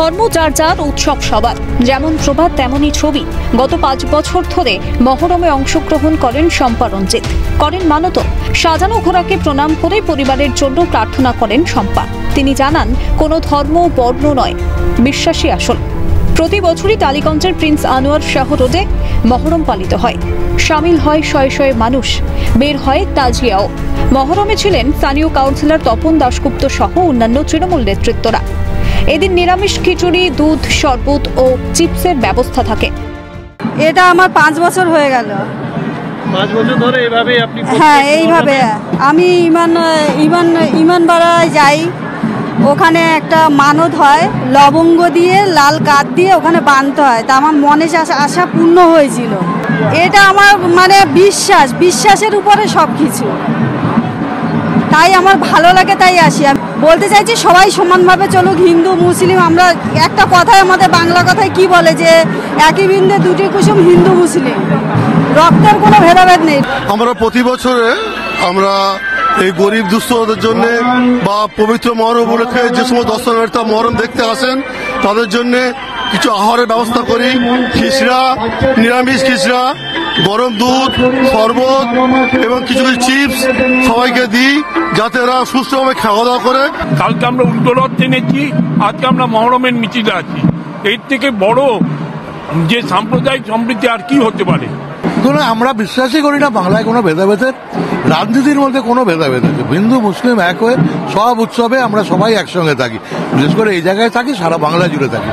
ধর্ম যার যার, উৎসব সবার। যেমন প্রভাত তেমনই ছবি। গত 5 বছর ধরে মহরমে অংশগ্রহণ করেন শম্পা রঞ্জিত। করেন মানত, সাজানো ঘোড়াকে প্রণাম করে পরিবারের জন্য প্রার্থনা করেন শম্পা। তিনি জানান, কোনো ধর্ম বর্ণ নয়, বিশ্বাসী আসল। প্রতি বছরই টালিগঞ্জের প্রিন্স আনোয়ার শাহ রোডে মহরম পালিত হয়। সামিল হয় শয়ে শয়ে মানুষ, বের হয় তাজিয়াও। মহরমে ছিলেন স্থানীয় কাউন্সিলর তপন দাশগুপ্ত সহ অন্যান্য তৃণমূল নেতৃত্বরা। এদিন নিরামিষ খিচুড়ি, দুধ, শরবত ও চিপসের ব্যবস্থা থাকে। এটা আমার 5 বছর হয়ে গেল। 5 বছর ধরে এইভাবে আপনি? হ্যাঁ, এইভাবে আমি ইমানবাড়ায় যাই। ওখানে একটা মানত হয়, লবঙ্গ দিয়ে লাল কাঠ দিয়ে ওখানে বাঁধতে হয়। তা আমার মনে আশা পূর্ণ হয়েছিল। এটা আমার মানে বিশ্বাসের উপরে সব কিছু। তাই আমার ভালো লাগে, তাই আসি। আমি বলতে চাইছি সবাই সমানভাবে চলুক, হিন্দু মুসলিম। আমরা একটা কথায়, আমাদের বাংলা কথায় কি বলে যে একই বৃন্দে দুটি কুসুম, হিন্দু মুসলিম, রক্তের কোনো ভেদাভেদ নেই। আমরা প্রতি বছরে আমরা এই গরিব দুস্থদের জন্য বা পবিত্র মহরম উপলক্ষে যে সমস্ত দর্শনার্থীরা মহরম দেখতে আসেন তাদের জন্য কিছু আহারের ব্যবস্থা করি। খিচড়া, নিরামিষ খিচড়া, গরম দুধ, শরবত এবং কিছু কিছু চিপস সবাইকে দিই, যাতে এরা সুস্থভাবে খাওয়া দাওয়া করে। কালকে আমরা উল্টো রথ টেনেছি, আজকে আমরা মহরমের মিছিলে আছি। এর থেকে বড় যে সাম্প্রদায়িক সম্প্রীতি আর কি হতে পারে? আমরা বিশ্বাসই করি না বাংলায় কোনো ভেদাভেদের, রাজনীতির মধ্যে কোনো ভেদাভেদ আছে। হিন্দু মুসলিম এক হয়ে সব উৎসবে আমরা সবাই একসঙ্গে থাকি। বিশেষ করে এই জায়গায় থাকি, সারা বাংলা জুড়ে থাকি।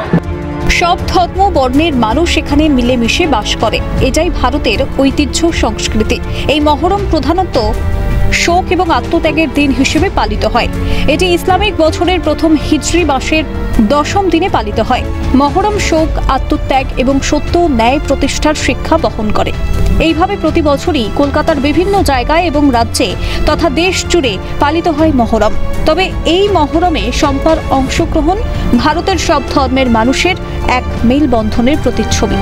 সব ধর্ম বর্ণের মানুষ এখানে মিলেমিশে বাস করে। এটাই ভারতের ঐতিহ্য, সংস্কৃতি। এই মহরম প্রধানত শোক এবং আত্মত্যাগের দিন হিসেবে পালিত হয়। এটি ইসলামিক বছরের প্রথম হিজরি মাসের 10ম দিনে পালিত হয়। মহরম শোক, আত্মত্যাগ এবং সত্য ন্যায় প্রতিষ্ঠার শিক্ষা বহন করে। এইভাবে প্রতি বছরই কলকাতার বিভিন্ন জায়গায় এবং রাজ্যে তথা দেশ জুড়ে পালিত হয় মহরম। তবে এই মহরমে শম্পার অংশগ্রহণ ভারতের সব ধর্মের মানুষের এক মেলবন্ধনের প্রতিচ্ছবি।